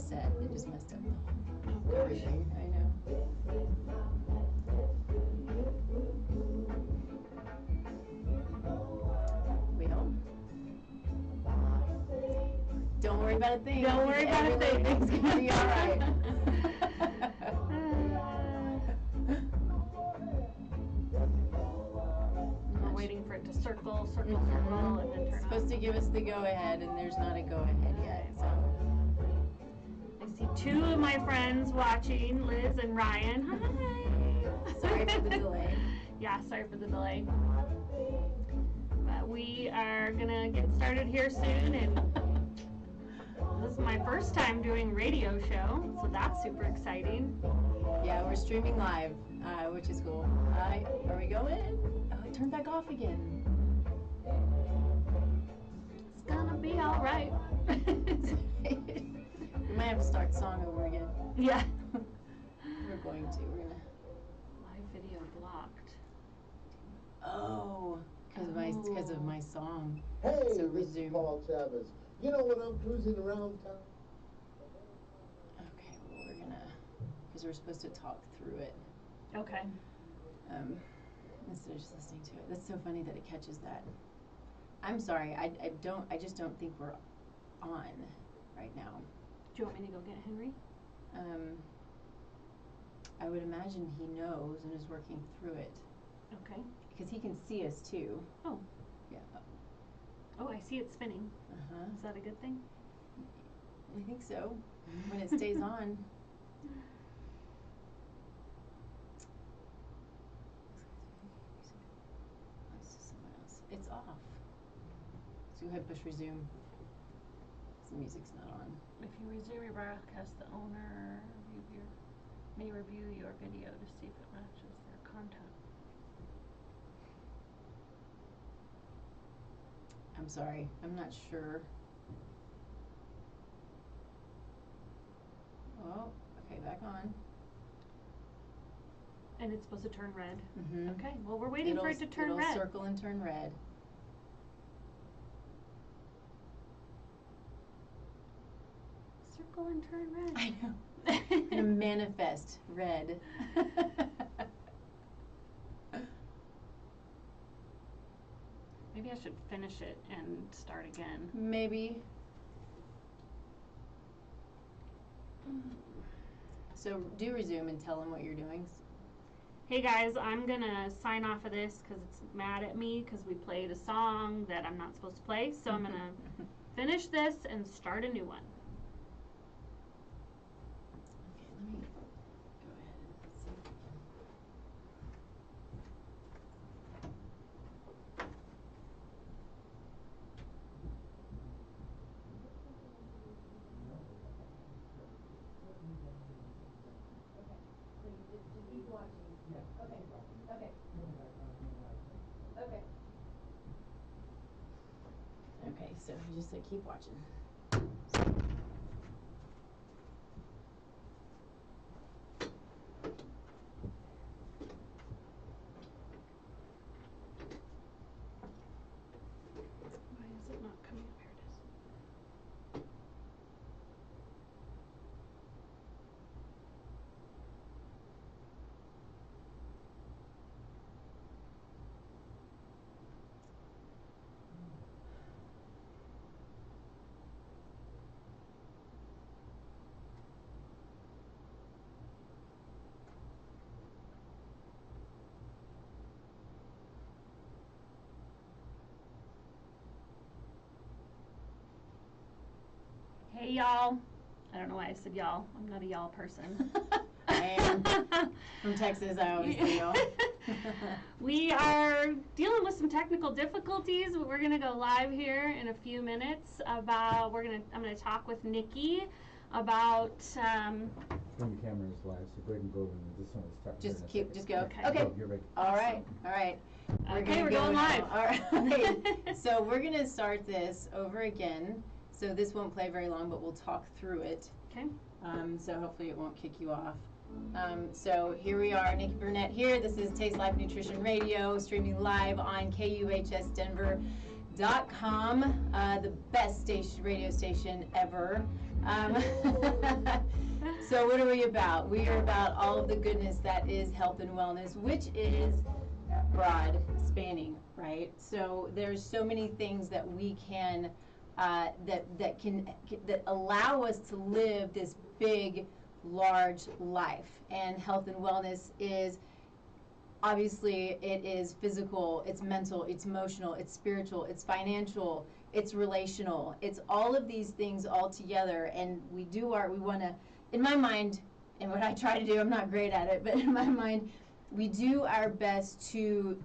set. It just messed up everything. I know. We home? Don't worry about a thing. Don't worry about a thing. Everything's gonna be all right. We're waiting for it to circle, and then turn It's supposed to give us the go-ahead, and there's not a go-ahead yet. So I see two of my friends watching, Liz and Ryan. Hi. sorry for the delay. Yeah, sorry for the delay. But we are gonna get started here soon, and this is my first time doing radio show, so that's super exciting. Yeah, we're streaming live, which is cool. Are we going? Oh, it turned back off again. It's gonna be all right. We might have to start the song over again. Yeah. We're going to. We're gonna. Live video blocked. Oh, because of my song. Hey, So this is resume. Paul Chavez. You know when I'm cruising around town? Okay, well we're gonna, because we're supposed to talk through it. Okay. Instead of just listening to it. That's so funny that it catches that. I'm sorry. I just don't think we're on right now. Do you want me to go get Henry? I would imagine he knows and is working through it. Okay. Because he can see us too. Oh. Yeah. Oh, I see it spinning. Uh-huh. Is that a good thing? I think so. When it stays on. Let's do someone else. It's off. So go ahead and push resume. The music's not on. If you resume your broadcast, the owner may review your video to see if it matches their content. I'm sorry. I'm not sure. Oh, okay, back on. And it's supposed to turn red. Mm-hmm. Okay, well we're waiting for it to turn it'll red. Circle and turn red. Circle and turn red. I know. And manifest red. Maybe I should finish it and start again. Maybe. So do resume and tell them what you're doing. Hey guys, I'm gonna sign off of this because it's mad at me because we played a song that I'm not supposed to play. So I'm gonna finish this and start a new one. Okay, let me go ahead and see. Okay, so you just say keep watching. Why is it not coming up? Here it is. Hey y'all. I don't know why I said y'all. I'm not a y'all person. I am from Texas. I always say y'all. We are dealing with some technical difficulties. We're gonna go live here in a few minutes about. I'm gonna talk with Nikki about. When the camera is live, so go ahead and go and this one is start. Just go. Okay. Okay. Go, you're ready. All right. Okay, we're go going now. live. All right. So we're gonna start this over again. So this won't play very long, but we'll talk through it. Okay. So hopefully it won't kick you off. So here we are, Nikki Burnett here. This is Taste Life Nutrition Radio, streaming live on KUHS Denver. the best radio station ever. So what are we about? We are about all of the goodness that is health and wellness, which is broad spanning, right? So there's so many things that we can that allow us to live this big, large life. And health and wellness is obviously, it is physical, it's mental, it's emotional, it's spiritual, it's financial, it's relational. It's all of these things all together, and we want to, in my mind, and what I try to do, I'm not great at it, but in my mind, we do our best to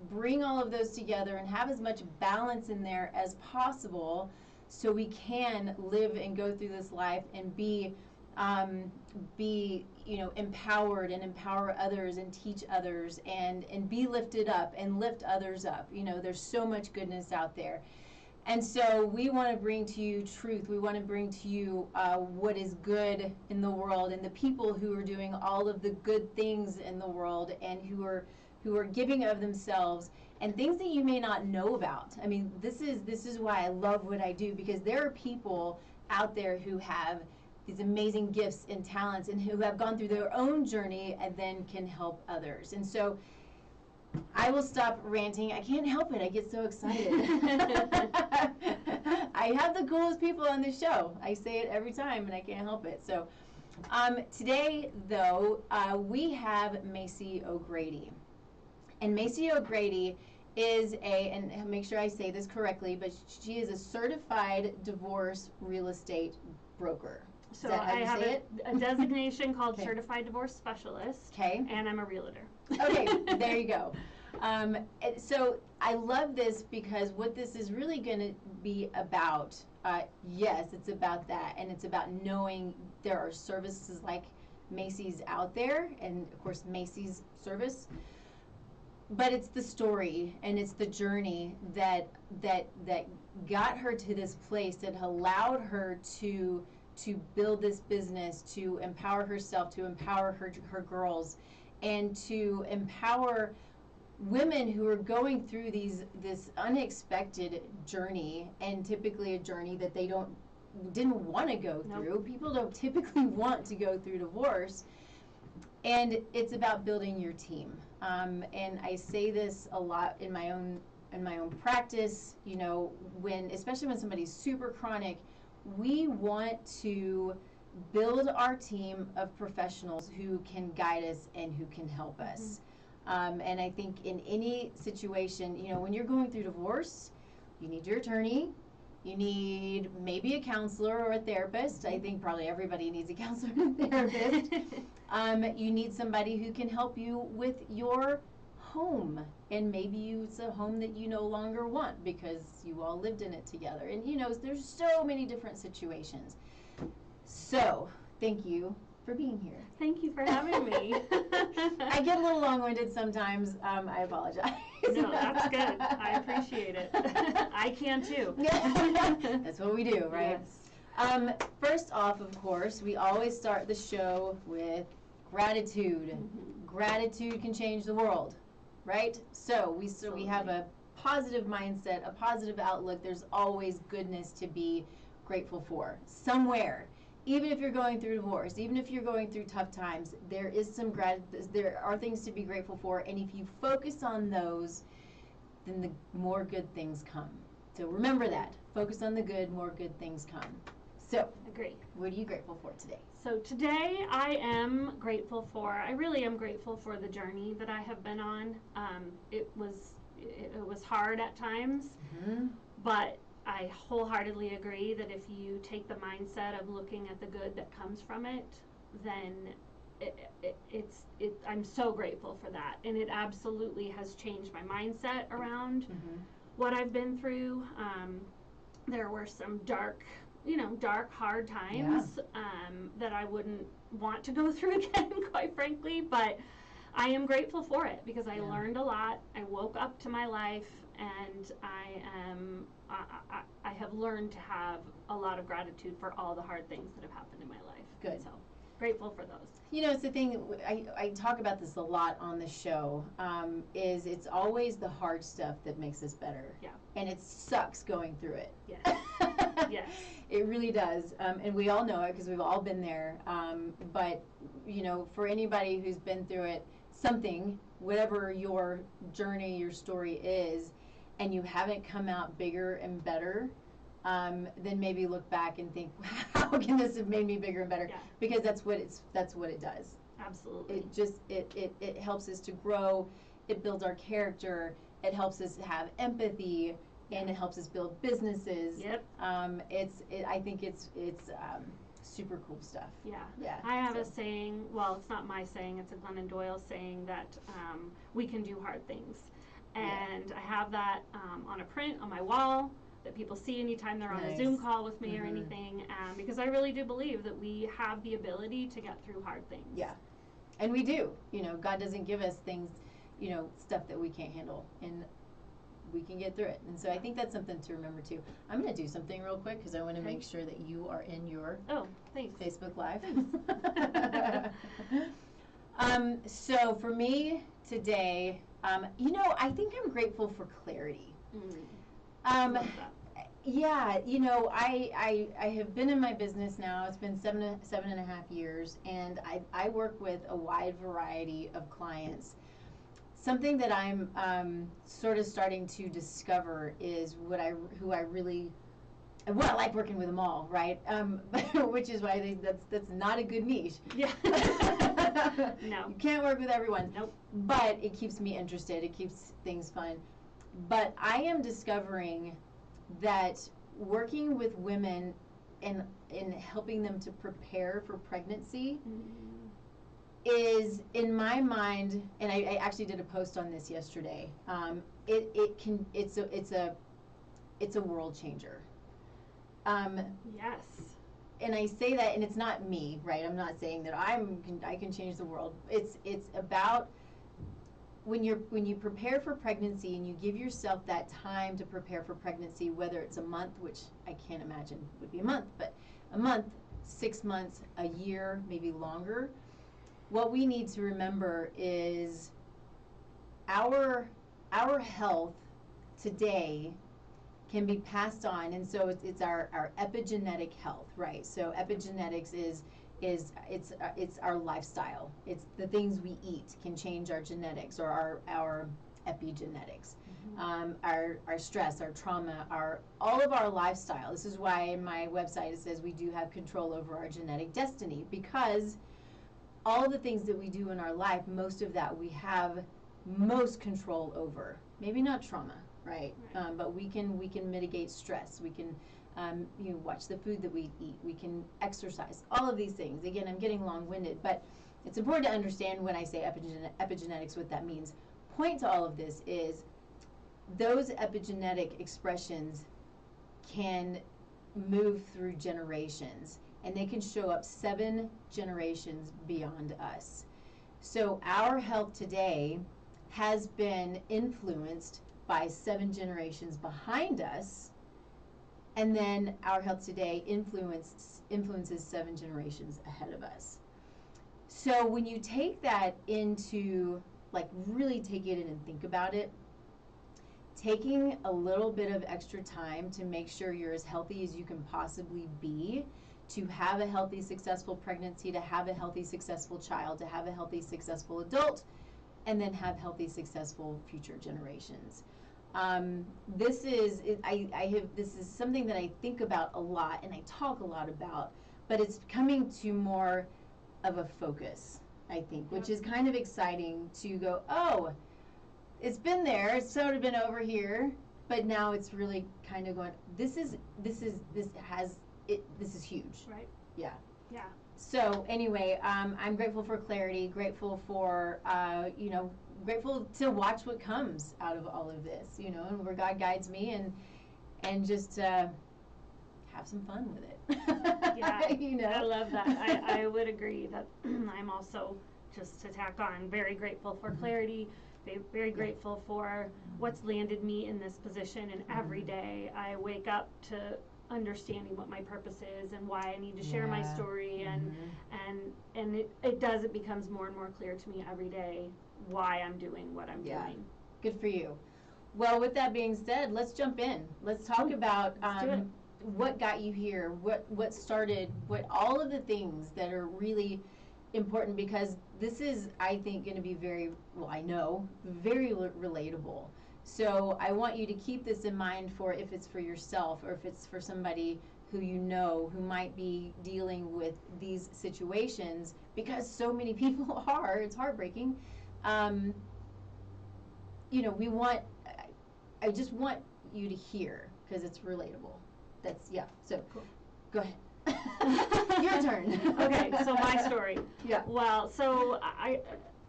bring all of those together and have as much balance in there as possible, so we can live and go through this life and be empowered and empower others and teach others and be lifted up and lift others up. There's so much goodness out there. And so we want to bring to you truth. We want to bring to you what is good in the world, and the people who are doing all of the good things in the world, and who are giving of themselves, and things that you may not know about. I mean, this is why I love what I do, because there are people out there who have these amazing gifts and talents, and who have gone through their own journey and then can help others. And so I will stop ranting. I can't help it. I get so excited. I have the coolest people on this show. I say it every time, and I can't help it. So today, though, we have Macy O'Grady. And Macy O'Grady is and make sure I say this correctly, but she is a certified divorce real estate broker. So I have a designation called Certified Divorce Specialist. Okay. And I'm a realtor. Okay, there you go. So I love this, because what this is really going to be about, yes, it's about that, and it's about knowing there are services like Macy's out there, and of course Macy's service, but it's the story and it's the journey that got her to this place, that allowed her to build this business, to empower herself, to empower her girls, and to empower women who are going through this unexpected journey, and typically a journey that they didn't want to go through. Nope. People don't typically want to go through divorce, and it's about building your team. And I say this a lot in my own practice. Especially when somebody's super chronic, we want to build our team of professionals who can guide us and who can help us. And I think in any situation, when you're going through divorce, you need your attorney, you need maybe a counselor or a therapist. I think probably everybody needs a counselor and a therapist. You need somebody who can help you with your home, and maybe it's a home that you no longer want because you all lived in it together, and there's so many different situations. So thank you for being here. Thank you for having me. I get a little long-winded sometimes. I apologize. No, that's good. I appreciate it. I can too. That's what we do, right? Yes. First off, of course, we always start the show with gratitude. Mm-hmm. Gratitude can change the world, right? So we have a positive mindset, a positive outlook. There's always goodness to be grateful for somewhere. Even if you're going through divorce, even if you're going through tough times, there are things to be grateful for, and if you focus on those, then the more good things come. So remember that. Focus on the good, more good things come. So, agree. What are you grateful for today? So today I really am grateful for the journey that I have been on. It was hard at times, mm-hmm. but I wholeheartedly agree that if you take the mindset of looking at the good that comes from it, then I'm so grateful for that. And it absolutely has changed my mindset around mm-hmm. what I've been through. There were some dark, hard times that I wouldn't want to go through again, quite frankly, but I am grateful for it because I learned a lot. I woke up to my life, and I have learned to have a lot of gratitude for all the hard things that have happened in my life. Good. So grateful for those. You know, it's the thing, I talk about this a lot on the show, is it's always the hard stuff that makes us better. Yeah. And it sucks going through it. Yes. Yes. It really does. And we all know it because we've all been there. But, you know, for anybody who's been through it, something, whatever your journey, your story is, and you haven't come out bigger and better, then maybe look back and think, how can this have made me bigger and better? Yeah. Because that's what it does. Absolutely. It just it helps us to grow. It builds our character. It helps us have empathy, and it helps us build businesses. Yep. I think it's super cool stuff. Yeah. Yeah. I have a saying, well, it's not my saying, it's a Glennon Doyle saying that we can do hard things. And I have that on a print on my wall that people see anytime they're on a Zoom call with me or anything, because I really do believe that we have the ability to get through hard things. Yeah. And we do. You know, God doesn't give us things, you know, stuff that we can't handle. And we can get through it. And so I think that's something to remember too. I'm going to do something real quick because I want to make sure that you are in your Facebook Live. So for me today, you know, I think I'm grateful for clarity. Yeah, you know, I have been in my business now. It's been seven and a half years, and I work with a wide variety of clients. Something that I'm sort of starting to discover is what I like working with them all, right? Which is why I think that's not a good niche. Yeah. No. You can't work with everyone. Nope. But it keeps me interested. It keeps things fun. But I am discovering that working with women and helping them to prepare for pregnancy is, in my mind, and I actually did a post on this yesterday. It's a world changer. Yes. And I say that, and it's not me, right? I'm not saying that I can change the world. It's about when you prepare for pregnancy and you give yourself that time to prepare for pregnancy, whether it's a month, which I can't imagine would be a month, but a month, 6 months, a year, maybe longer. What we need to remember is our health today can be passed on, and so it's our epigenetic health, right? So epigenetics is it's our lifestyle. It's the things we eat can change our genetics or our epigenetics. Our stress, our trauma, all of our lifestyle. This is why in my website it says we do have control over our genetic destiny, because all the things that we do in our life, most of that we have most control over. Maybe not trauma, right? But we can mitigate stress. We can watch the food that we eat. We can exercise. All of these things. Again, I'm getting long-winded, but it's important to understand when I say epigenetics what that means. Point to all of this is those epigenetic expressions can move through generations, and they can show up 7 generations beyond us. So our health today has been influenced by 7 generations behind us, and then our health today influences 7 generations ahead of us. So when you take that into, like, really take it in and think about it, taking a little bit of extra time to make sure you're as healthy as you can possibly be, to have a healthy, successful pregnancy, to have a healthy, successful child, to have a healthy, successful adult, and then have healthy, successful future generations. This is something that I think about a lot and I talk a lot about, but it's coming to more of a focus, I think, which is kind of exciting to go, oh, it's been there, it's sort of been over here, but now it's really kind of going, this is huge. Right. Yeah. Yeah. So anyway, I'm grateful for clarity, grateful for, grateful to watch what comes out of all of this, and where God guides me, and just have some fun with it. Yeah, I love that. I would agree that I'm also, just to tack on, very grateful for clarity, very grateful for what's landed me in this position, and every day I wake up to understanding what my purpose is and why I need to share my Yeah. story, and it becomes more and more clear to me every day why I'm doing what I'm Yeah. doing. Good for you. Well, with that being said, let's jump in. Let's talk about Let's do it. what got you here, what started, what all of the things that are really important, because this is, I think, going to be very, well, I know, very relatable. So I want you to keep this in mind for if it's for yourself or if it's for somebody who you know who might be dealing with these situations, because so many people are. It's heartbreaking. You know, I just want you to hear, because it's relatable. That's, yeah, so Cool. Go ahead. Your turn. Okay, so my story. Yeah. Well, so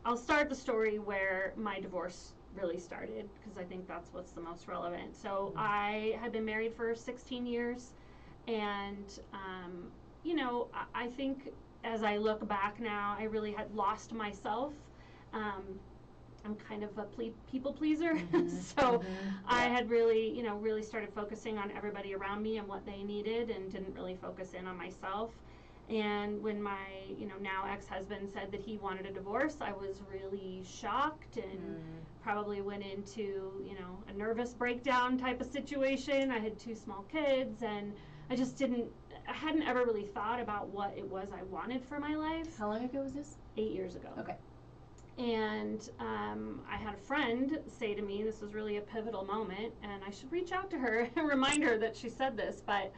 I'll start the story where my divorce really started, because I think that's what's the most relevant. So I had been married for 16 years, and you know, I think as I look back now, I really had lost myself. I'm kind of a people pleaser, so I had really, you know, really started focusing on everybody around me and what they needed, and didn't really focus in on myself. And when my, you know, now ex-husband said that he wanted a divorce, I was really shocked and probably went into, you know, a nervous breakdown type of situation. I had 2 small kids, and I hadn't ever really thought about what it was I wanted for my life. How long ago was this? 8 years ago. Okay. And I had a friend say to me, this was really a pivotal moment, and I should reach out to her and remind her that she said this, but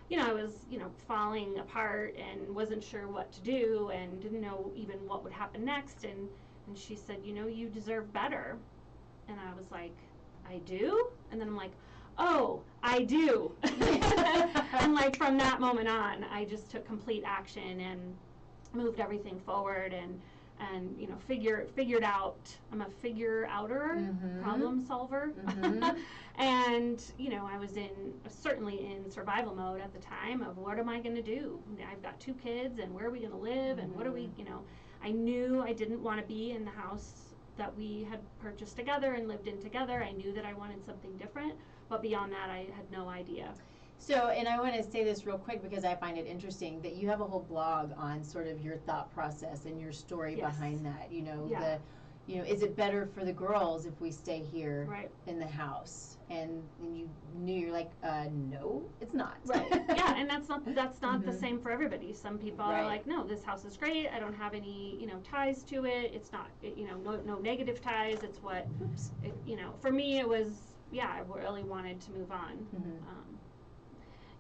you know, I was, you know, falling apart and wasn't sure what to do and didn't know even what would happen next, and she said, you know, you deserve better. And I was like, I do? And then I'm like, oh, I do. And like from that moment on, I just took complete action and moved everything forward, and you know, figured out, I'm a figure-outer, problem solver. And you know, I was certainly in survival mode at the time of what am I going to do? I've got 2 kids, and where are we going to live, and what are we, you know, I knew I didn't want to be in the house that we had purchased together and lived in together. I knew that I wanted something different, but beyond that, I had no idea. So, and I want to say this real quick because I find it interesting that you have a whole blog on sort of your thought process and your story behind that. You know, is it better for the girls if we stay here in the house? And you knew, you're like, no, it's not. Right. Yeah, and that's not the same for everybody. Some people are like, no, this house is great. I don't have any, you know, ties to it. It's not, you know, no negative ties. It's what, you know, for me it was, yeah, I really wanted to move on.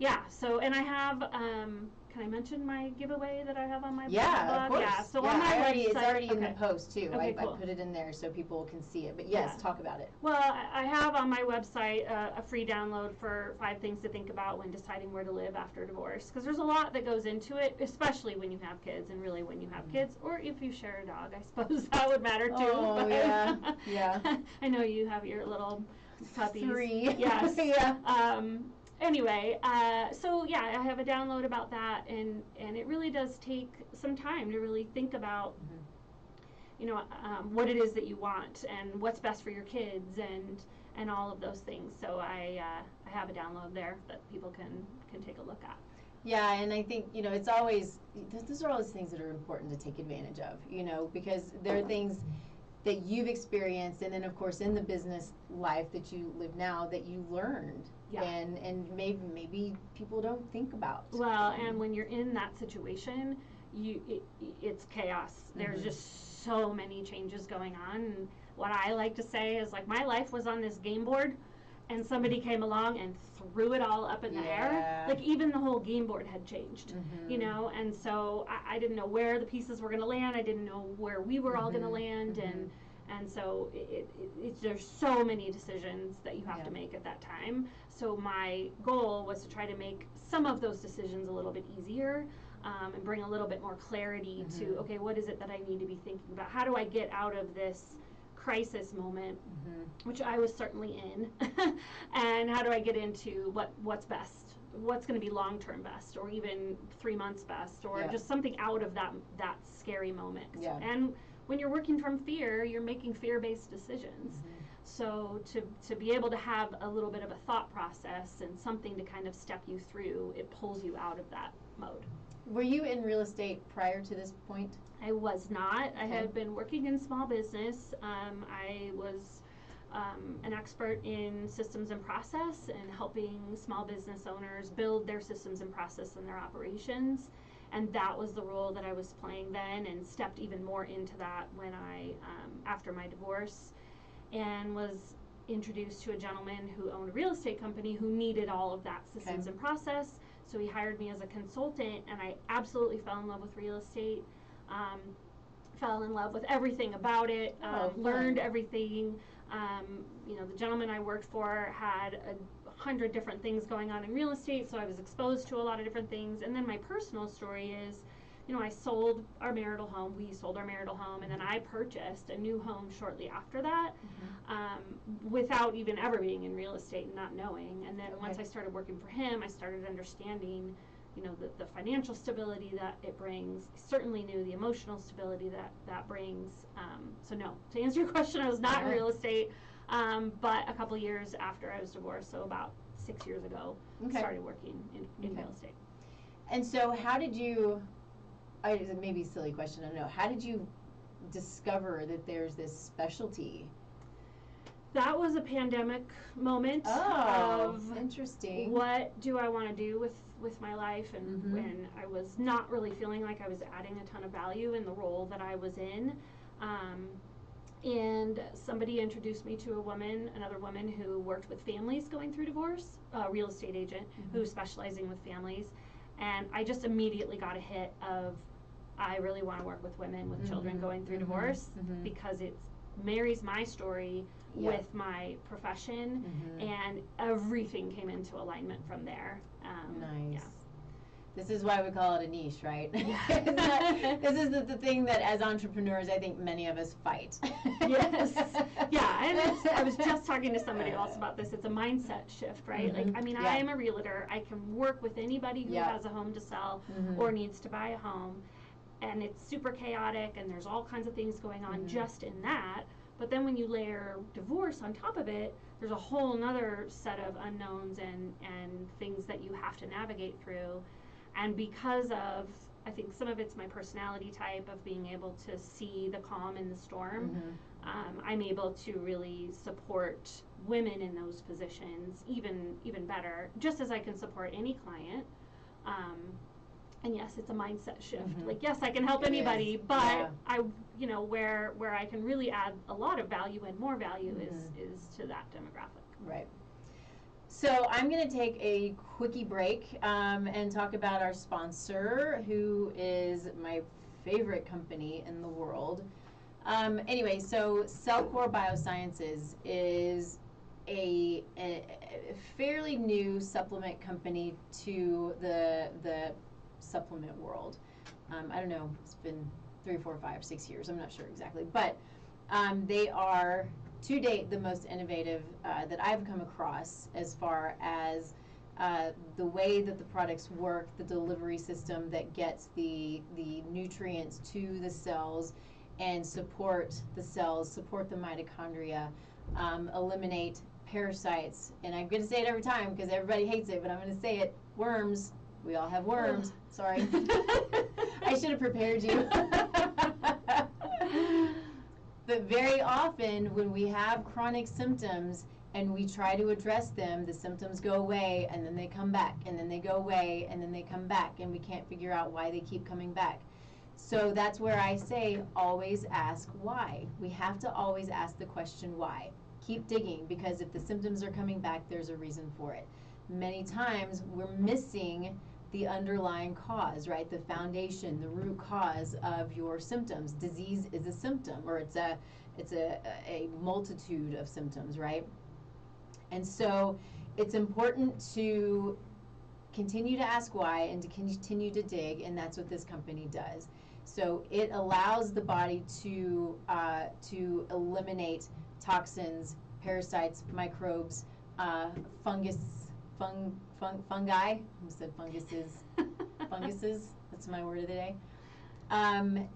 Yeah, so, and I have, can I mention my giveaway that I have on my blog? Of course. Yeah, so on my website. It's already in the post too. Okay, cool. I put it in there so people can see it. But yes, talk about it. Well, I have on my website a free download for 5 things to think about when deciding where to live after divorce. Because there's a lot that goes into it, especially when you have kids, and really when you have kids, or if you share a dog, I suppose that would matter too. Oh, but yeah. I know you have your little puppies. 3. Yes. Yeah. Anyway, so yeah, I have a download about that, and it really does take some time to really think about, you know, what it is that you want and what's best for your kids and all of those things. So I have a download there that people can take a look at. Yeah, and I think, you know, it's always, those are always things that are important to take advantage of, you know, because there are things that you've experienced, and then of course in the business life that you live now, that you learned. Yeah. And maybe people don't think about. Well, and when you're in that situation, it's chaos. There's just so many changes going on. And what I like to say is, like, my life was on this game board, and somebody came along and threw it all up in the air. Like, even the whole game board had changed, you know. And so I didn't know where the pieces were going to land. I didn't know where we were all going to land, and so there's so many decisions that you have to make at that time. So my goal was to try to make some of those decisions a little bit easier, and bring a little bit more clarity to, okay, what is it that I need to be thinking about? How do I get out of this crisis moment, which I was certainly in, and how do I get into what's best? What's going to be long-term best, or even 3 months best, or just something out of that scary moment. And when you're working from fear, you're making fear-based decisions. So to be able to have a little bit of a thought process and something to kind of step you through, it pulls you out of that mode. Were you in real estate prior to this point? I was not. I Okay. had been working in small business. I was an expert in systems and process and helping small business owners build their systems and process and their operations. And that was the role that I was playing then, and stepped even more into that when I, after my divorce, and was introduced to a gentleman who owned a real estate company who needed all of that systems Okay. and process. So he hired me as a consultant, and I absolutely fell in love with real estate. Fell in love with everything about it, learned everything. The gentleman I worked for had 100 different things going on in real estate, so I was exposed to a lot of different things. And then my personal story is, I sold our marital home, we sold our marital home, and then I purchased a new home shortly after that, without even ever being in real estate and not knowing. And then once I started working for him, I started understanding the financial stability that it brings. I certainly knew the emotional stability that brings. So no, to answer your question, I was not in real estate, but a couple years after I was divorced, so about 6 years ago, started working in real estate. And so how did you, it may be a silly question, I don't know, how did you discover that there's this specialty? That was a pandemic moment of interesting. What do I want to do with my life, and when I was not really feeling like I was adding a ton of value in the role that I was in. And somebody introduced me to another woman who worked with families going through divorce, a real estate agent who was specializing with families. And I just immediately got a hit of, I really want to work with women with children going through divorce, because it marries my story with my profession, and everything came into alignment from there. Nice. Yeah. This is why we call it a niche, right? This is the thing that as entrepreneurs, I think many of us fight. Yes. Yeah, and I was just talking to somebody else about this. It's a mindset shift, right? I am a realtor. I can work with anybody who has a home to sell or needs to buy a home, and it's super chaotic, and there's all kinds of things going on just in that. But then when you layer divorce on top of it, there's a whole nother set of unknowns and things that you have to navigate through. And because of, I think some of it's my personality type of being able to see the calm in the storm, I'm able to really support women in those positions even better, just as I can support any client. And yes, it's a mindset shift. Yes, I can help anybody, but where I can really add a lot of value and more value is to that demographic. Right. So I'm going to take a quickie break and talk about our sponsor, who is my favorite company in the world. Anyway, so Cellcore Biosciences is a fairly new supplement company to the supplement world. I don't know, it's been 3 or 4 or 5, 6 years, I'm not sure exactly, but they are to date the most innovative that I've come across as far as the way that the products work, the delivery system that gets the nutrients to the cells and support the cells, support the mitochondria, eliminate parasites, and I'm going to say it every time because everybody hates it, but I'm going to say it, worms. We all have worms. Sorry. I should have prepared you. But very often when we have chronic symptoms and we try to address them, the symptoms go away and then they come back and then they go away and then they come back, and we can't figure out why they keep coming back. So that's where I say always ask why. We have to always ask the question why. Keep digging, because if the symptoms are coming back, there's a reason for it. Many times we're missing the underlying cause, right? The foundation, the root cause of your symptoms. Disease is a symptom, or it's a multitude of symptoms, right? And so it's important to continue to ask why and to continue to dig, and that's what this company does. So it allows the body to eliminate toxins, parasites, microbes, fungi. I said funguses. That's my word of the day. And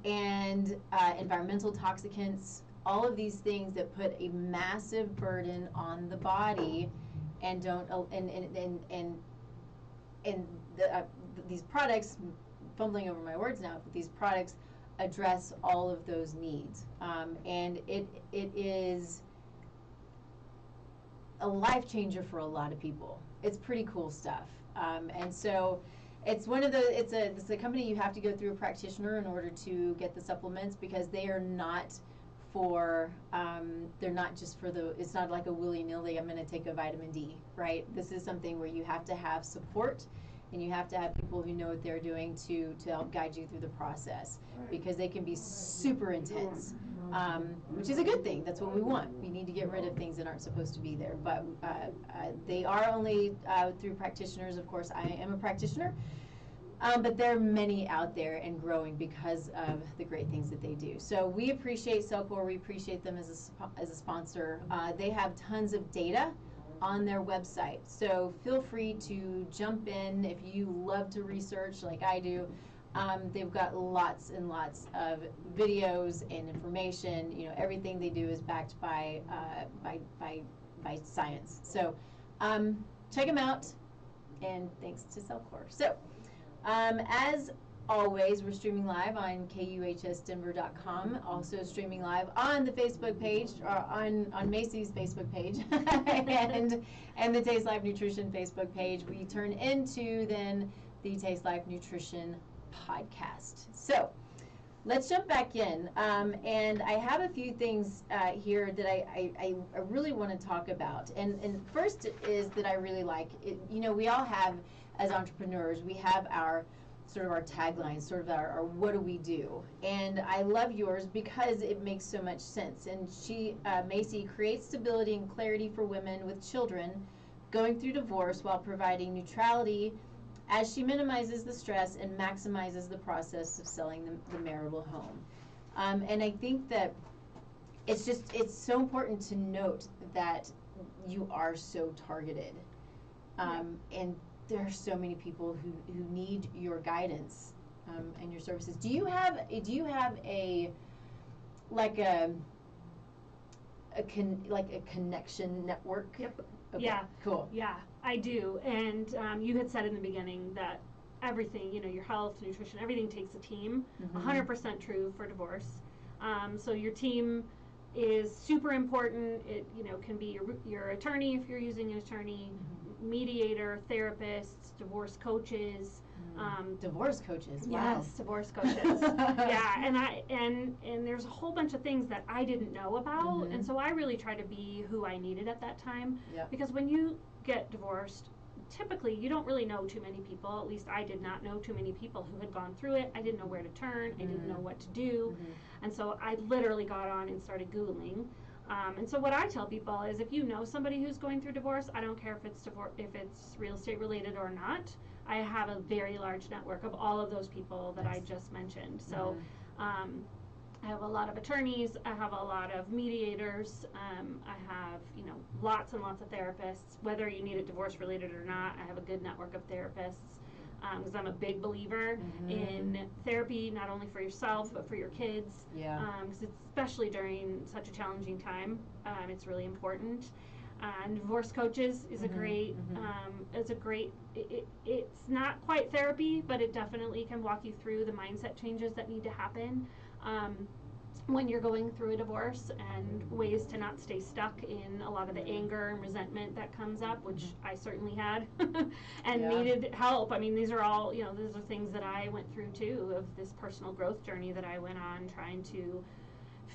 environmental toxicants, all of these things that put a massive burden on the body and don't, and these products, fumbling over my words now, but these products address all of those needs. And it is a life changer for a lot of people. It's pretty cool stuff. And so it's it's a company you have to go through a practitioner in order to get the supplements, because they are not for, they're not just for it's not like a willy-nilly, I'm going to take a vitamin D, right? This is something where you have to have support, and you have to have people who know what they're doing to help guide you through the process, because they can be super intense, which is a good thing. That's what we want. We need to get rid of things that aren't supposed to be there. But they are only through practitioners. Of course, I am a practitioner, but there are many out there and growing because of the great things that they do. So we appreciate Cellcore. We appreciate them as a sponsor. They have tons of data on their website, so feel free to jump in if you love to research like I do. They've got lots and lots of videos and information. You know, everything they do is backed by science. So check them out, and thanks to Cellcore. So as always, we're streaming live on KUHSdenver.com, also streaming live on the Facebook page, or on Macy's Facebook page, and the Taste Life Nutrition Facebook page. We turn into then the Taste Life Nutrition podcast. So let's jump back in, and I have a few things here that I really want to talk about. And first is that I really like it. You know, we all have, as entrepreneurs, we have our sort of our tagline, sort of our what do we do? And I love yours because it makes so much sense. And Macy creates stability and clarity for women with children going through divorce while providing neutrality as she minimizes the stress and maximizes the process of selling the marital home. And I think that it's so important to note that you are so targeted. And there are so many people who need your guidance and your services. Do you have a connection network? Yep. Okay, yeah. Cool. Yeah, I do. And you had said in the beginning that everything, you know, your health, nutrition, everything takes a team. 100% true for divorce. So your team is super important. It, you know, can be your attorney if you're using an attorney, mediator, therapists, divorce coaches. Divorce coaches. Wow. Yes, divorce coaches. Yeah, and there's a whole bunch of things that I didn't know about, and so I really tried to be who I needed at that time. Yep. Because when you get divorced, typically you don't really know too many people. At least I did not know too many people who had gone through it. I didn't know where to turn. I didn't know what to do, and so I literally got on and started Googling. And so what I tell people is, if you know somebody who's going through divorce, I don't care if it's real estate related or not, I have a very large network of all of those people that I just mentioned. So I have a lot of attorneys, I have a lot of mediators, I have, you know, lots and lots of therapists. Whether you need it divorce related or not, I have a good network of therapists. Because I'm a big believer in therapy, not only for yourself, but for your kids. Yeah. Because especially during such a challenging time, it's really important. And divorce coaches is a great, it's not quite therapy, but it definitely can walk you through the mindset changes that need to happen when you're going through a divorce, and ways to not stay stuck in a lot of the anger and resentment that comes up, which I certainly had and needed help. I mean, these are all, you know, these are things that I went through too, of this personal growth journey that I went on, trying to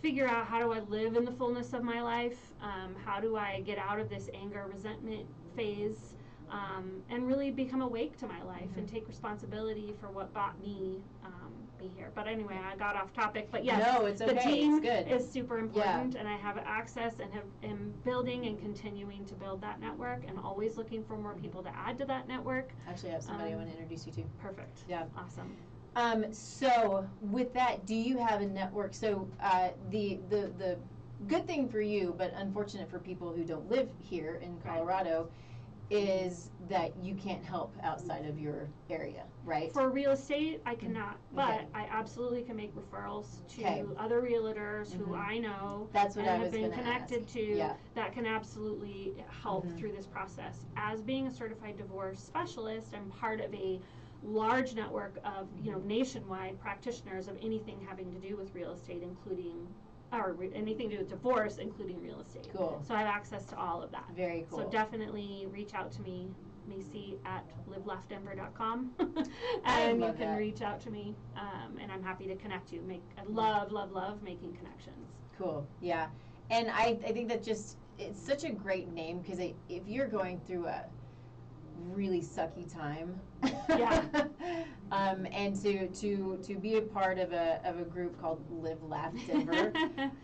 figure out, how do I live in the fullness of my life? How do I get out of this anger, resentment phase, and really become awake to my life and take responsibility for what brought me be here. But anyway, I got off topic. But yes, no, it's okay. The team it's good. is super important, and I have access and am building and continuing to build that network, and always looking for more people to add to that network. Actually, I have somebody I want to introduce you to. Perfect. Yeah. Awesome. So with that, do you have a network? So the good thing for you, but unfortunate for people who don't live here in Colorado, is that you can't help outside of your area, right? For real estate, I cannot, but Okay. I absolutely can make referrals to Okay. other realtors who Mhm. I know That's what and I have was been gonna connected ask. to Yeah. that can absolutely help Mhm. through this process. As being a certified divorce specialist, I'm part of a large network of, nationwide practitioners of anything having to do with real estate, including anything to do with divorce, including real estate. Cool. So I have access to all of that. Very cool. So definitely reach out to me, Macy at livelaughdenver.com, I and you love can that. reach out to me, and I'm happy to connect you. I love making connections. Cool. Yeah. And I think that it's such a great name because if you're going through a really sucky time, Yeah. and to be a part of a group called Live Laugh Denver,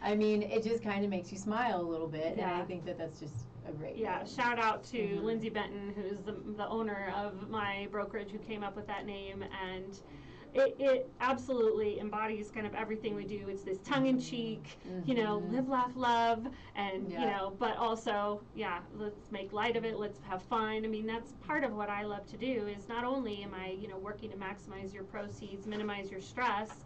I mean, it just kind of makes you smile a little bit, and I Yeah. think that that's just a great Yeah, name. shout out to Mhm. Lindsay Benton, who's the owner of my brokerage, who came up with that name, and it absolutely embodies kind of everything we do. It's this tongue-in-cheek, Mhm. live, laugh, love, and, Yeah. but also, let's make light of it, let's have fun. I mean, that's part of what I love to do, is not only am I, working to maximize your proceeds, minimize your stress,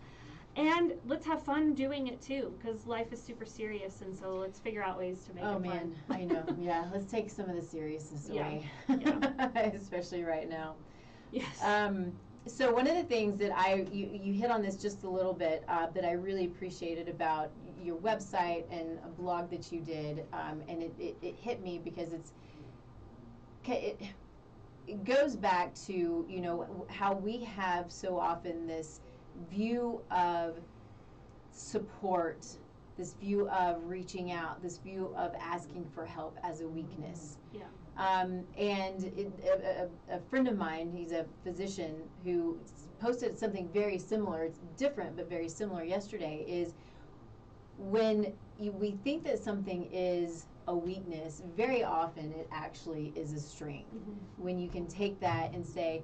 and let's have fun doing it too, because life is super serious, and so let's figure out ways to make it Oh fun. man, I know. Yeah, let's take some of the seriousness Yeah. away, Yeah. especially right now. Yes. So one of the things that you hit on this just a little bit, that I really appreciated about your website and a blog that you did, and it hit me because it goes back to how we have so often this view of support, this view of reaching out, this view of asking for help as a weakness. Yeah. And a friend of mine, he's a physician, who posted something very similar. It's different, but very similar yesterday, is when we think that something is a weakness, very often it actually is a strength. Mm-hmm. When you can take that and say,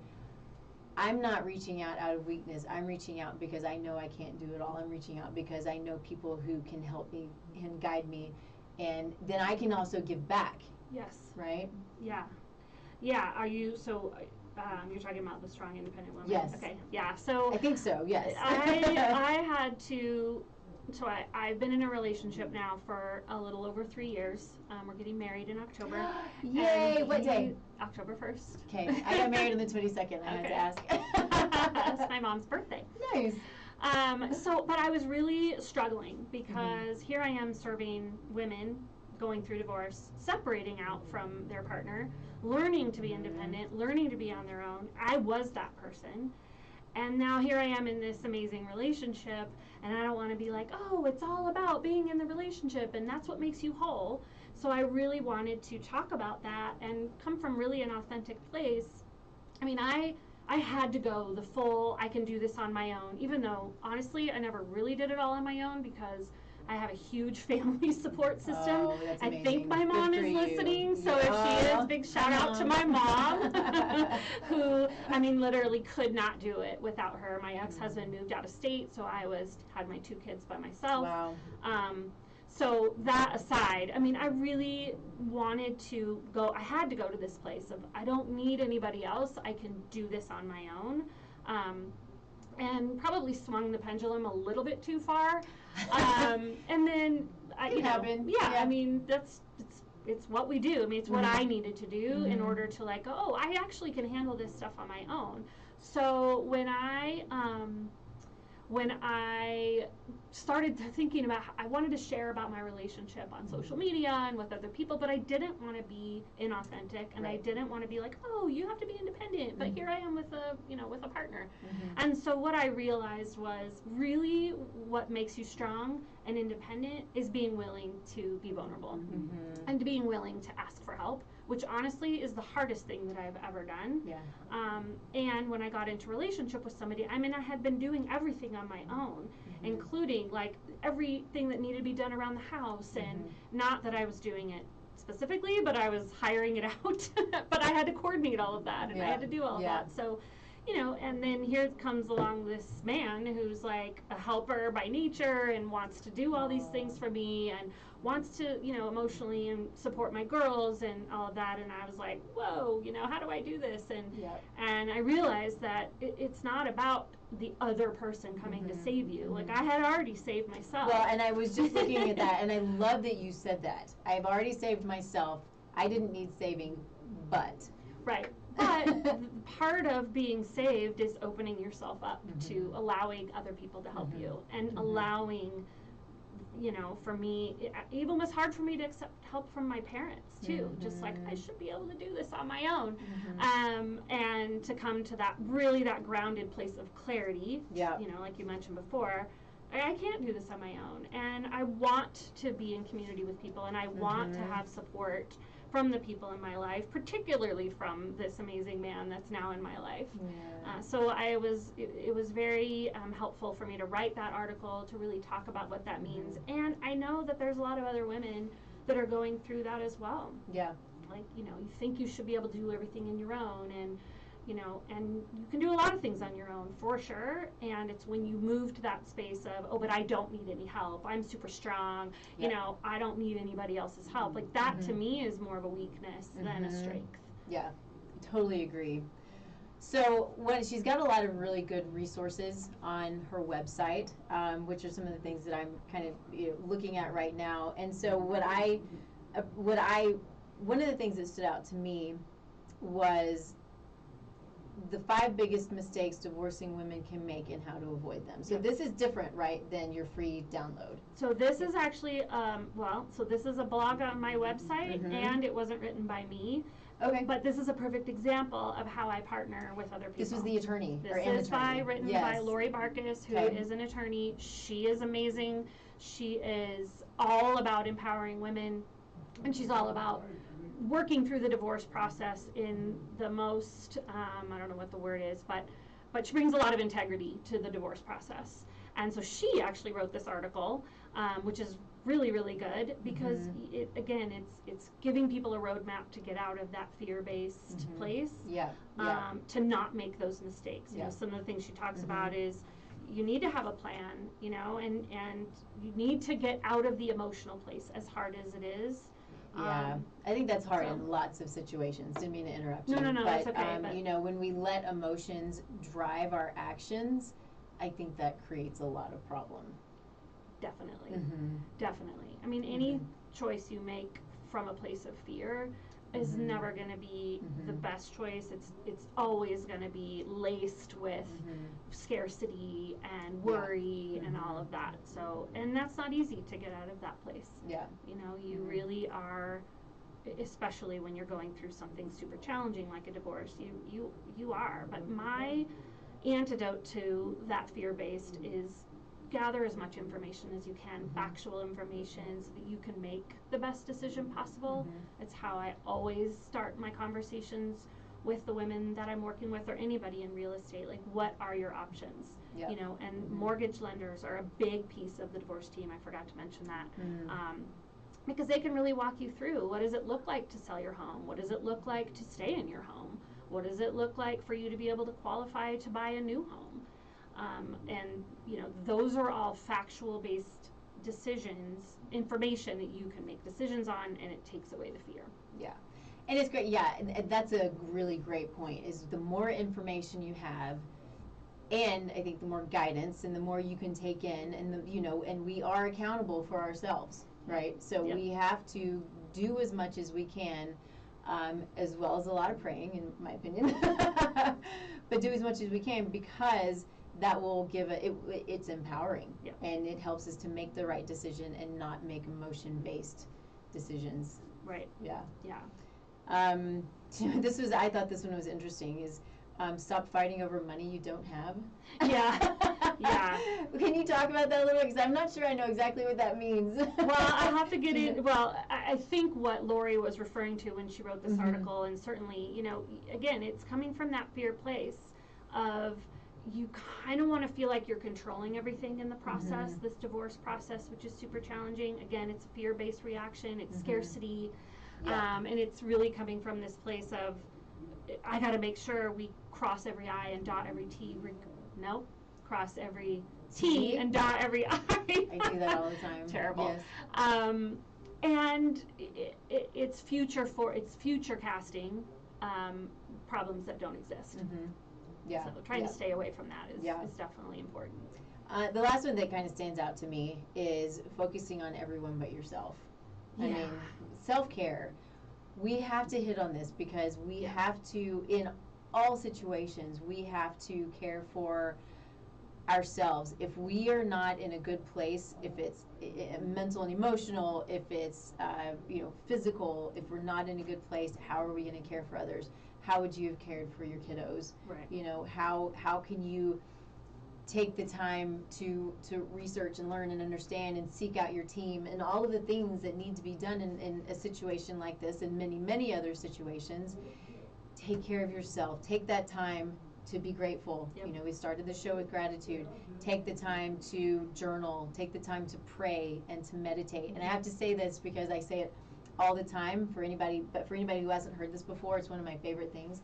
I'm not reaching out of weakness. I'm reaching out because I know I can't do it all. I'm reaching out because I know people who can help me and guide me, and then I can also give back. Yes. Right? Yeah. Are you, you're talking about the strong, independent woman? Yes. Okay. Yeah. So I think so, yes. I had to, I've been in a relationship now for a little over 3 years. We're getting married in October. Yay! And What day? October 1st. Okay, I got married on the 22nd. I had to ask. That's my mom's birthday. Nice. But I was really struggling because here I am serving women going through divorce, separating out from their partner, learning to be independent, learning to be on their own. I was that person. And now here I am in this amazing relationship, and I don't want to be like, oh, it's all about being in the relationship, and that's what makes you whole. So I really wanted to talk about that and come from really an authentic place. I mean, I had to go the full, I can do this on my own, even though, honestly, I never really did it all on my own because I have a huge family support system. Oh, that's I amazing. think my mom Good is for you. listening, so if she is, big shout out to my mom, who, I mean, literally could not do it without her. My ex-husband moved out of state, so I had my 2 kids by myself. Wow. So that aside, I mean, I really wanted to go, I had to go to this place of, I don't need anybody else, I can do this on my own. And probably swung the pendulum a little bit too far. And then, happened. Yeah, Yeah. I mean, it's what we do. I mean, it's what I needed to do in order to I actually can handle this stuff on my own. So when I started thinking about, I wanted to share about my relationship on social media and with other people, but I didn't want to be inauthentic, and I didn't want to be like, oh, you have to be independent, but here I am with a partner. And so what I realized was really what makes you strong and independent is being willing to be vulnerable and being willing to ask for help, which honestly is the hardest thing that I've ever done. Yeah. And when I got into a relationship with somebody, I mean, I had been doing everything on my own, including like everything that needed to be done around the house, and not that I was doing it specifically, but I was hiring it out. But I had to coordinate all of that, and I had to do all of that. So you know, and then here comes along this man who's like a helper by nature and wants to do all these things for me and wants to, you know, emotionally and support my girls and all of that. And I was like, whoa, you know, how do I do this? And I realized that it's not about the other person coming to save you. Like, I had already saved myself. Well, and I was just looking at that, and I love that you said that. I've already saved myself. I didn't need saving, but. Right. But part of being saved is opening yourself up to allowing other people to help you and allowing, you know, for me, it even was hard for me to accept help from my parents too. Just like, I should be able to do this on my own. And to come to that grounded place of clarity, you know, like you mentioned before, I can't do this on my own. And I want to be in community with people, and I want to have support from the people in my life, particularly from this amazing man that's now in my life. So it was very helpful for me to write that article, to really talk about what that means. And I know that there's a lot of other women that are going through that as well. Like, you know, you think you should be able to do everything in your own, and you know, and you can do a lot of things on your own, for sure. And it's when you move to that space of, oh, but I don't need any help. I'm super strong. You know, I don't need anybody else's help. Like, that to me is more of a weakness than a strength. Yeah, I totally agree. So she's got a lot of really good resources on her website, which are some of the things that I'm kind of, you know, looking at right now. And so one of the things that stood out to me was the 5 biggest mistakes divorcing women can make and how to avoid them. So this is different, right, than your free download. So this is actually, so this is a blog on my website, and it wasn't written by me. Okay. But this is a perfect example of how I partner with other people. This was the attorney. This is written by Lori Barkus, who is an attorney. She is amazing. She is all about empowering women, and she's all about working through the divorce process in the most, I don't know what the word is, but she brings a lot of integrity to the divorce process. And so she actually wrote this article, which is really, really good, because it's giving people a roadmap to get out of that fear-based place, to not make those mistakes. You know, some of the things she talks about is you need to have a plan, you know, and you need to get out of the emotional place, as hard as it is. I think that's hard in lots of situations. Didn't mean to interrupt you. No, but, it's okay. You know, when we let emotions drive our actions, I think that creates a lot of problem. Definitely. Definitely. I mean, any choice you make from a place of fear is never going to be the best choice. It's always going to be laced with scarcity and worry and all of that. So, and that's not easy to get out of that place. You know, you really are, especially when you're going through something super challenging like a divorce, you are. But my antidote to that fear-based is gather as much information as you can, factual information, so that you can make the best decision possible. It's how I always start my conversations with the women that I'm working with, or anybody in real estate. Like, what are your options? You know, and mortgage lenders are a big piece of the divorce team. I forgot to mention that. Because they can really walk you through, what does it look like to sell your home? What does it look like to stay in your home? What does it look like for you to be able to qualify to buy a new home? And, you know, those are all factual-based decisions, information that you can make decisions on, and it takes away the fear. And it's great. And that's a really great point, is the more information you have, and I think the more guidance and the more you can take in, and you know, and we are accountable for ourselves, right? So we have to do as much as we can, as well as a lot of praying, in my opinion, but do as much as we can, because that will give it's empowering, and it helps us to make the right decision and not make emotion-based decisions. Right. I thought this one was interesting, is stop fighting over money you don't have. Can you talk about that a little? Because I'm not sure I know exactly what that means. Well, I have to get in. Well, I think what Lori was referring to when she wrote this article, and certainly, you know, again, it's coming from that fear place of, you kind of want to feel like you're controlling everything in the process, this divorce process, which is super challenging. Again, it's a fear-based reaction, it's scarcity, and it's really coming from this place of I got to make sure we cross every I and dot every T. No, cross every T and dot every I. I do that all the time. Terrible. Yes. And it's future casting problems that don't exist. Mm-hmm. Yeah. So trying to stay away from that is definitely important. The last one that kind of stands out to me is focusing on everyone but yourself. I mean, self-care. We have to hit on this because we have to, in all situations, we have to care for ourselves. If we are not in a good place, if it's mental and emotional, if it's physical, if we're not in a good place, how are we going to care for others? How would you have cared for your kiddos? Right. You know, how can you take the time to research and learn and understand and seek out your team and all of the things that need to be done in a situation like this and many other situations. Take care of yourself. Take that time to be grateful. Yep. You know, we started the show with gratitude. Take the time to journal. Take the time to pray and to meditate. And I have to say this because I say it all the time for anybody who hasn't heard this before, it's one of my favorite things.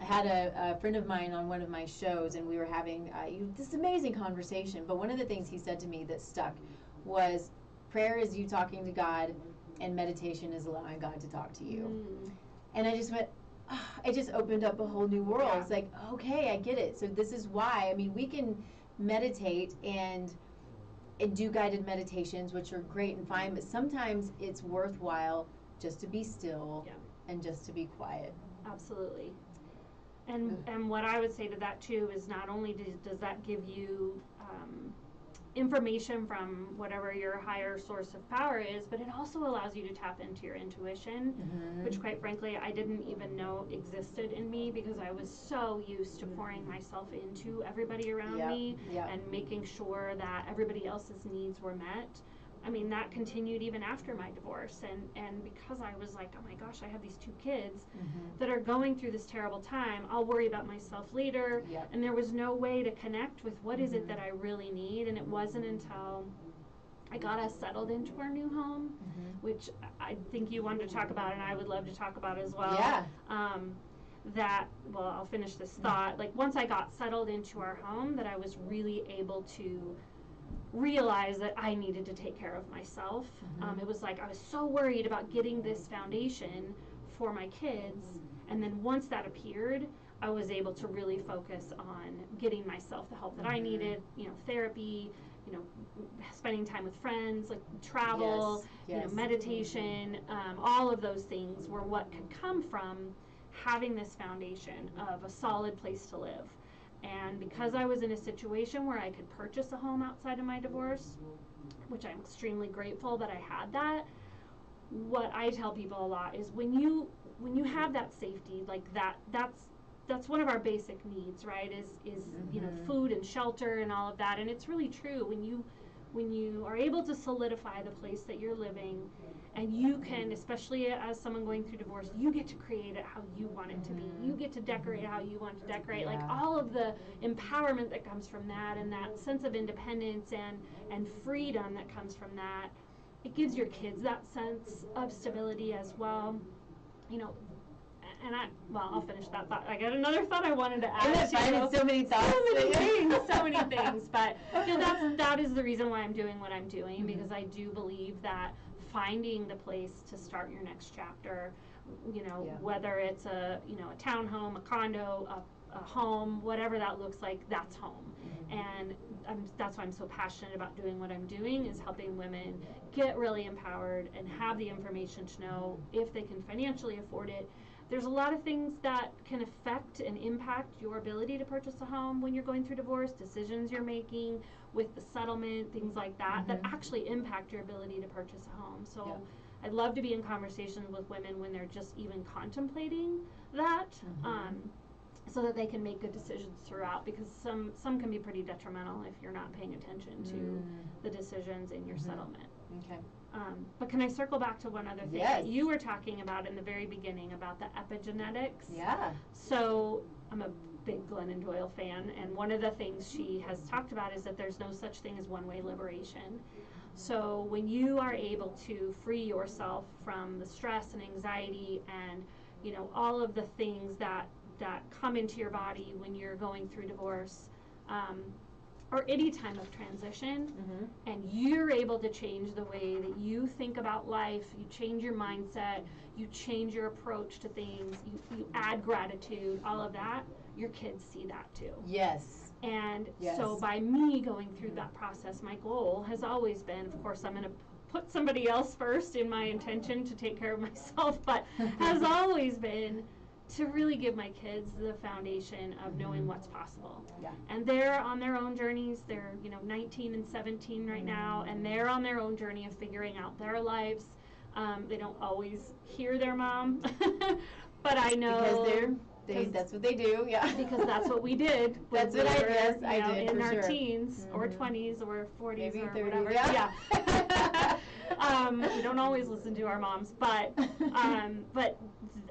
I had a friend of mine on one of my shows, and we were having this amazing conversation. But one of the things he said to me that stuck was, prayer is you talking to God, and meditation is allowing God to talk to you. And I just went, it just opened up a whole new world. Yeah. It's like, okay, I get it. So this is why. I mean, we can meditate and do guided meditations, which are great and fine, but sometimes it's worthwhile just to be still and just to be quiet. Absolutely. And what I would say to that too is not only does that give you information from whatever your higher source of power is, but it also allows you to tap into your intuition, which quite frankly I didn't even know existed in me because I was so used to pouring myself into everybody around me and making sure that everybody else's needs were met. I mean, that continued even after my divorce, and because I was like, oh my gosh, I have these two kids that are going through this terrible time, I'll worry about myself later, and there was no way to connect with what is it that I really need. And it wasn't until I got us settled into our new home, which I think you wanted to talk about and I would love to talk about as well. I'll finish this thought. Like, once I got settled into our home, that I was really able to realize that I needed to take care of myself. It was like I was so worried about getting this foundation for my kids, and then once that appeared, I was able to really focus on getting myself the help that I needed, therapy, spending time with friends, like travel, meditation, all of those things were what could come from having this foundation of a solid place to live. And because I was in a situation where I could purchase a home outside of my divorce, which I'm extremely grateful that I had that, what I tell people a lot is when you have that safety, like that's one of our basic needs, right? Is food and shelter and all of that. And it's really true when you are able to solidify the place that you're living, and you can, especially as someone going through divorce, you get to create it how you want it to be. You get to decorate how you want to decorate. Like, all of the empowerment that comes from that, and that sense of independence and freedom that comes from that, it gives your kids that sense of stability as well. And I'll finish that thought. I got another thought I wanted to add. Isn't it fun? So many thoughts. So many things. But that is the reason why I'm doing what I'm doing, because I do believe that finding the place to start your next chapter, whether it's a townhome, a condo, a home, whatever that looks like, that's home. And that's why I'm so passionate about doing what I'm doing, is helping women get really empowered and have the information to know if they can financially afford it. There's a lot of things that can affect and impact your ability to purchase a home when you're going through divorce, decisions you're making with the settlement, things like that, that actually impact your ability to purchase a home. So I'd love to be in conversations with women when they're just even contemplating that, so that they can make good decisions throughout, because some can be pretty detrimental if you're not paying attention to the decisions in your settlement. Okay. But can I circle back to one other thing that you were talking about in the very beginning about the epigenetics? Yeah. So I'm a big Glennon Doyle fan, and one of the things she has talked about is that there's no such thing as one-way liberation. So when you are able to free yourself from the stress and anxiety and you know, all of the things that come into your body when you're going through divorce, or any time of transition, and you're able to change the way that you think about life, you change your mindset, you change your approach to things, you add gratitude, all of that, your kids see that too. Yes. And so by me going through that process, my goal has always been, of course, I'm going to put somebody else first in my intention to take care of myself, but has always been to really give my kids the foundation of knowing what's possible. Yeah. And they're on their own journeys. They're, you know, 19 and 17 right now, and they're on their own journey of figuring out their lives. They don't always hear their mom, but I know because that's what they do. Yeah. Because that's what we did. That's what I did in for our sure. teens or 20s or 40s Maybe or 30s, whatever. Yeah. We don't always listen to our moms, but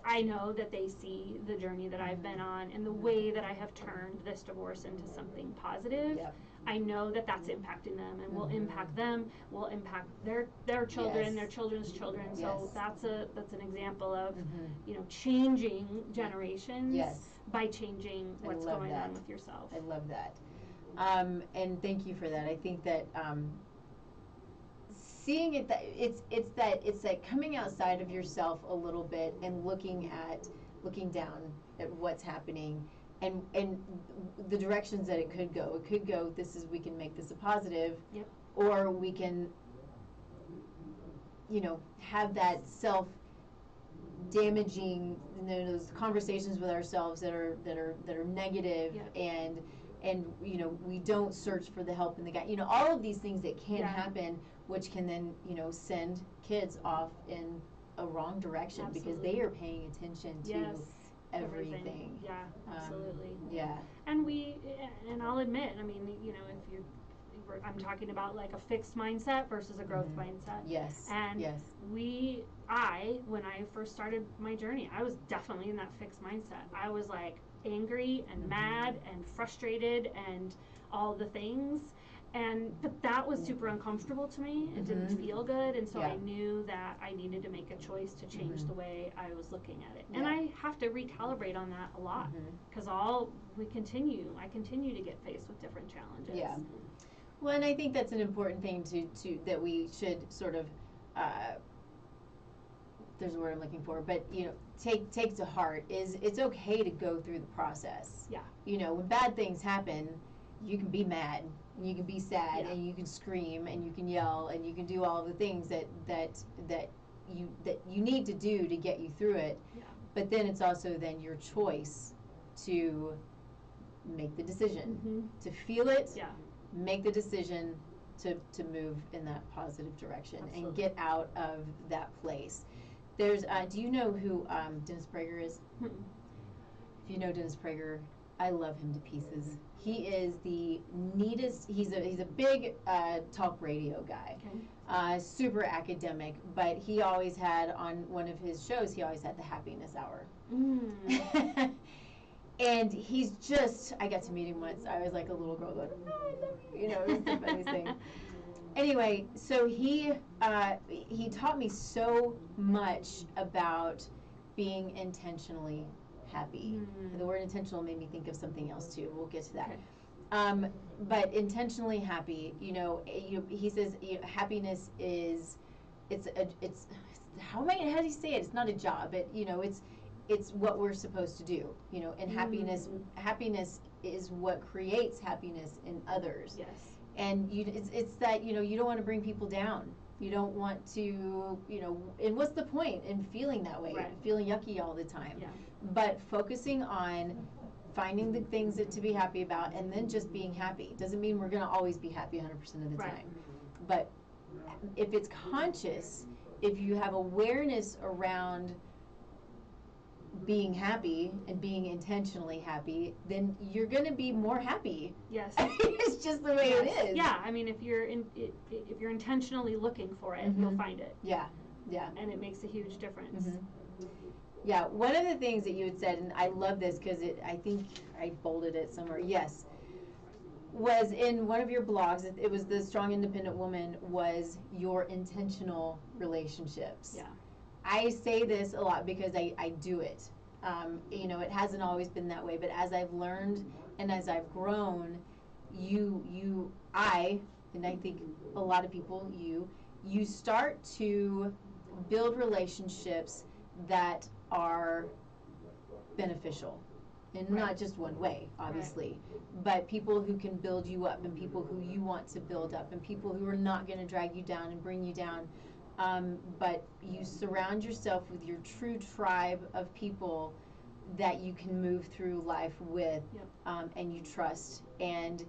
I know that they see the journey that I've been on and the way that I have turned this divorce into something positive. Yep. I know that that's impacting them and will impact them, will impact their children, their children's children. So that's an example of you know, changing generations by changing what's going on with yourself. I love that. And thank you for that. I think that seeing it, that it's like coming outside of yourself a little bit and looking down at what's happening and the directions that it could go. It could go, we can make this a positive, or we can, you know, have that self-damaging, you know, those conversations with ourselves that are negative, and you know, we don't search for the help in the guy. You know, all of these things that can happen, which can then, you know, send kids off in a wrong direction because they are paying attention to everything. Yeah, absolutely. Yeah. And I'll admit, I mean, you know, I'm talking about like a fixed mindset versus a growth mindset. Yes. And when I first started my journey, I was definitely in that fixed mindset. I was like angry and mad and frustrated and all the things. But that was super uncomfortable to me. It didn't feel good, and so I knew that I needed to make a choice to change the way I was looking at it. And I have to recalibrate on that a lot because I continue to get faced with different challenges. Yeah. Well, and I think that's an important thing to that we should sort of there's a word I'm looking for, but you know, take to heart is it's okay to go through the process. Yeah. You know, when bad things happen, you can be mad. And you can be sad, and you can scream, and you can yell, and you can do all of the things that you need to do to get you through it. Yeah. But then it's also then your choice to make the decision, to feel it, make the decision to move in that positive direction and get out of that place. There's do you know who Dennis Prager is? If you know Dennis Prager, I love him to pieces. He is the neatest. He's a big talk radio guy, super academic. But he always had on one of his shows. He always had the happiness hour, and he's just. I got to meet him once. I was like a little girl going, "Oh, I love you." You know, it was the funniest thing. Anyway, so he taught me so much about being intentionally happy. The word intentional made me think of something else too. We'll get to that. Okay. But intentionally happy, you know, he says happiness is, it's how do you say it? It's not a job, but you know, it's what we're supposed to do, you know, and happiness is what creates happiness in others. Yes. And it's that, you know, you don't want to bring people down. You don't want to, you know, and what's the point in feeling that way, feeling yucky all the time? Yeah. But focusing on finding the things to be happy about and then just being happy. Doesn't mean we're going to always be happy 100% of the time. But if it's conscious, if you have awareness around being happy and being intentionally happy, then you're going to be more happy. Yes. It's just the way it is. Yeah, I mean, if you're intentionally looking for it, you'll find it. Yeah. Yeah. And it makes a huge difference. Yeah, one of the things that you had said, and I love this because I think I bolded it somewhere, was in one of your blogs, it was the Strong Independent Woman, was your intentional relationships. Yeah. I say this a lot because I do it. You know, it hasn't always been that way, but as I've learned and as I've grown, and I think a lot of people, you start to build relationships that are beneficial. In not just one way, obviously, but people who can build you up and people who you want to build up and people who are not going to drag you down and bring you down. But you surround yourself with your true tribe of people that you can move through life with, and you trust. And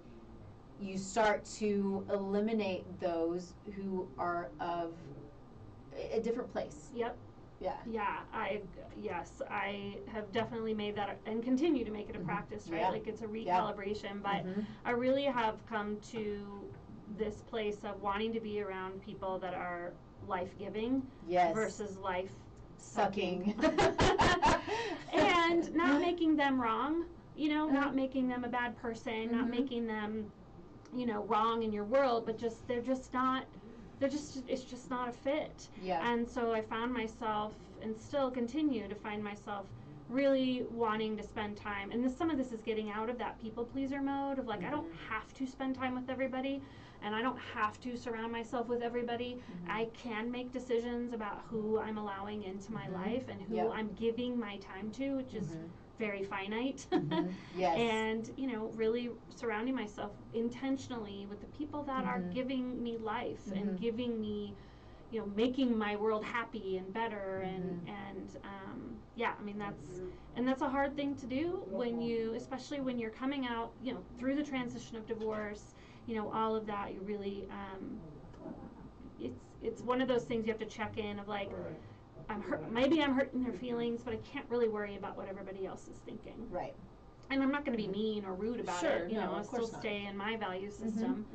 you start to eliminate those who are of a different place. Yep. Yeah. Yeah, I have definitely made that and continue to make it a practice, right? Yeah. Like it's a recalibration, but I really have come to this place of wanting to be around people that are life-giving versus life-sucking. And not making them wrong, you know, not making them a bad person, not making them, you know, wrong in your world, but just it's just not a fit. Yeah. And so I found myself, and still continue to find myself, really wanting to spend time. And some of this is getting out of that people pleaser mode of like, I don't have to spend time with everybody, and I don't have to surround myself with everybody. I can make decisions about who I'm allowing into my life and who I'm giving my time to, which is very finite. Yes. And, you know, really surrounding myself intentionally with the people that are giving me life and giving me, you know, making my world happy and better. And yeah, I mean, that's a hard thing to do when especially when you're coming out, you know, through the transition of divorce, you know, all of that. You really, it's one of those things you have to check in of like, maybe I'm hurting their feelings, but I can't really worry about what everybody else is thinking. Right. And I'm not going to be mean or rude about it. You know, I'll still not. stay in my value system.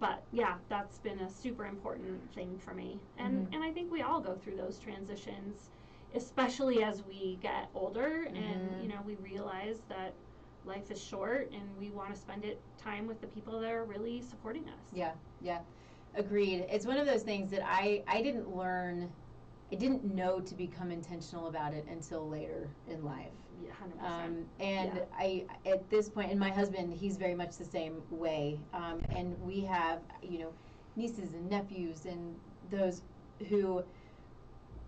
But yeah, that's been a super important thing for me. And I think we all go through those transitions, especially as we get older and, you know, we realize that life is short and we want to spend time with the people that are really supporting us. Yeah, yeah. Agreed. It's one of those things that I didn't know to become intentional about it until later in life. Yeah, 100%. And I, at this point, and my husband, he's very much the same way. And we have, you know, nieces and nephews and those who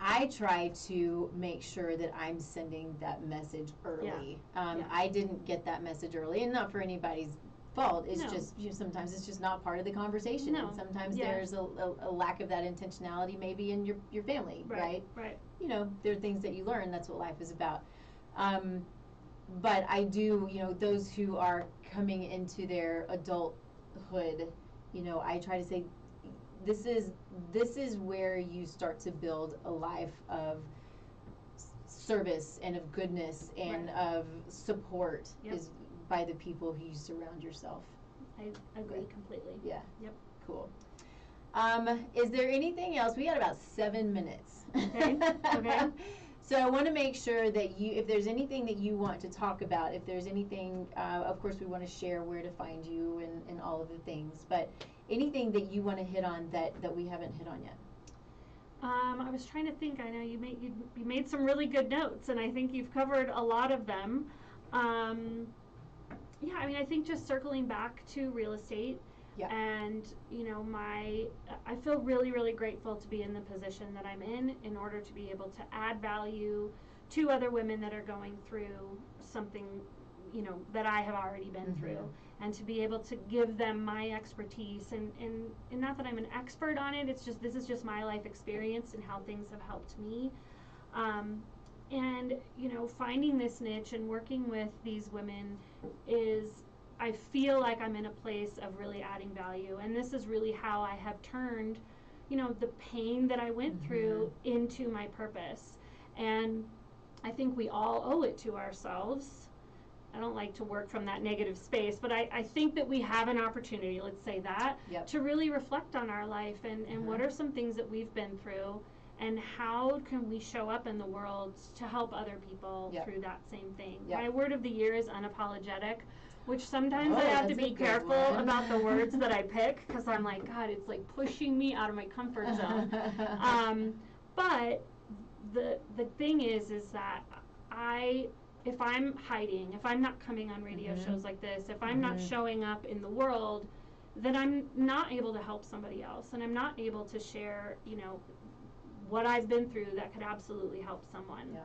I try to make sure that I'm sending that message early. I didn't get that message early, and not for anybody's fault. It's just, you know, sometimes it's just not part of the conversation. And sometimes there's a lack of that intentionality maybe in your family, right? Right. You know, there are things that you learn. That's what life is about. But I do, you know, those who are coming into their adulthood, you know, I try to say, this is where you start to build a life of service and of goodness and of support is by the people who you surround yourself. I agree completely. Yeah. Yep. Cool. Is there anything else? We got about 7 minutes. Okay. Okay. So I want to make sure that if there's anything that you want to talk about, if there's anything, of course we want to share where to find you and all of the things, but anything that you want to hit on that we haven't hit on yet? I was trying to think. I know you made some really good notes, and I think you've covered a lot of them. Yeah, I mean, I think just circling back to real estate, and, you know, I feel really, really grateful to be in the position that I'm in order to be able to add value to other women that are going through something, you know, that I have already been through, and to be able to give them my expertise, and not that I'm an expert on it, it's just, this is just my life experience and how things have helped me. And, you know, finding this niche and working with these women I feel like I'm in a place of really adding value. And this is really how I have turned, you know, the pain that I went through into my purpose. And I think we all owe it to ourselves. I don't like to work from that negative space, but I think that we have an opportunity, let's say that, to really reflect on our life and what are some things that we've been through, and how can we show up in the world to help other people through that same thing. My word of the year is unapologetic, which sometimes I have to be careful about the words that I pick, because I'm like, God, it's like pushing me out of my comfort zone. But the thing is that if I'm hiding, if I'm not coming on radio shows like this, if I'm not showing up in the world, then I'm not able to help somebody else, and I'm not able to share, what I've been through that could absolutely help someone. Yeah.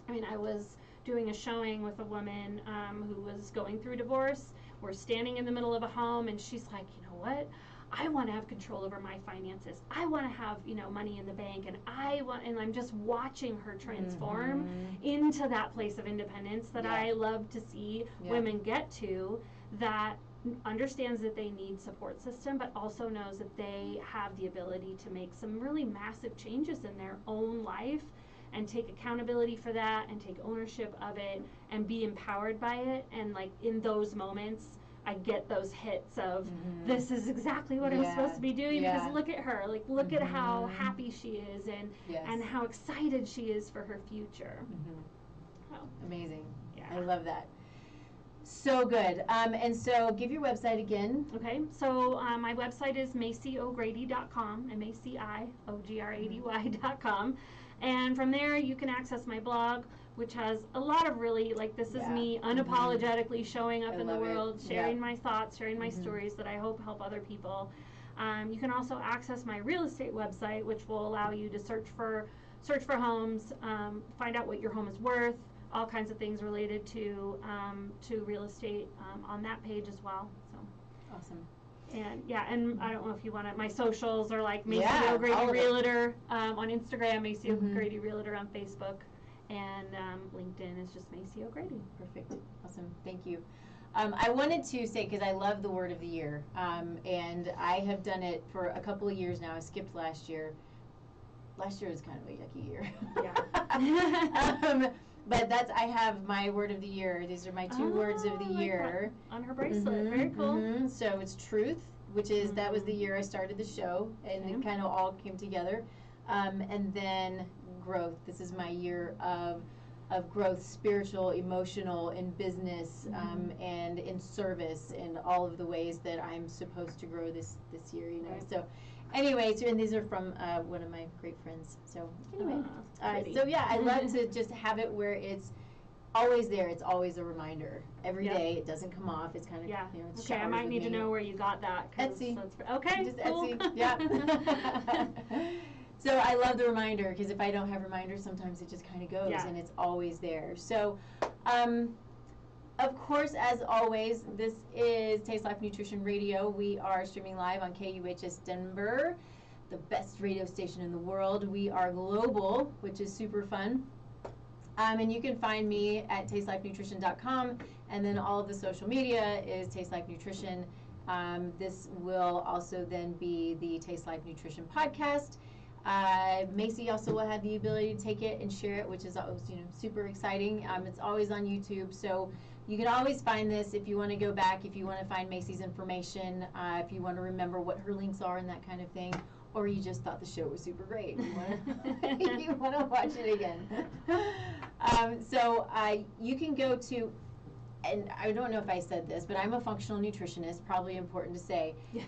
I mean, I was doing a showing with a woman who was going through divorce. We're standing in the middle of a home, and she's like, you know what? I want to have control over my finances. I want to have, money in the bank, and I'm just watching her transform into that place of independence that I love to see women get to, that understands that they need support system, but also knows that they have the ability to make some really massive changes in their own life and take accountability for that and take ownership of it and be empowered by it. And like in those moments, I get those hits of this is exactly what I'm supposed to be doing, because look at her, like look at how happy she is and how excited she is for her future. Oh. Amazing. Yeah. I love that. So good. And so give your website again. Okay, so my website is MaceyO'Grady.com, MaceyO'Grady.com. And from there you can access my blog, which has a lot of really, like, this is me unapologetically showing up in the world, sharing my thoughts, sharing my stories that I hope help other people. You can also access my real estate website, which will allow you to search for homes, find out what your home is worth, all kinds of things related to real estate on that page as well. So Awesome. and and I don't know if you want to. My socials are like Macy all O'Grady of it. Realtor on Instagram, Macy O'Grady Realtor on Facebook, and LinkedIn is just Macy O'Grady. Perfect. Awesome. Thank you. I wanted to say, because I love the word of the year, and I have done it for a couple of years now. I skipped last year. Last year was kind of a yucky year. Yeah. But I have my word of the year. These are my two words of the year. On her bracelet. Very cool. So it's truth, which is, that was the year I started the show, and it kind of all came together. And then growth. This is my year of growth, spiritual, emotional, in business, and in service, and all of the ways that I'm supposed to grow this year, Right. So anyway, and these are from one of my great friends. So anyway, so yeah, I love to just have it where it's always there. It's always a reminder every day. It doesn't come off. It's kind of it's okay, I might need to know where you got that. Etsy. Okay, just cool. Etsy. Yeah. So I love the reminder, because if I don't have reminders, sometimes it just kind of goes, and it's always there. So, of course, as always, this is Taste Life Nutrition Radio. We are streaming live on KUHS Denver, the best radio station in the world. We are global, which is super fun. And you can find me at tastelifenutrition.com, and then all of the social media is Taste Life Nutrition. This will also then be the Taste Life Nutrition podcast. Macy also will have the ability to take it and share it, which is always, super exciting. It's always on YouTube, so you can always find this if you want to go back, if you want to find Macy's information, if you want to remember what her links are and that kind of thing, or you just thought the show was super great. You want to watch it again. So you can go to, and I don't know if I said this, but I'm a functional nutritionist, probably important to say. Yes.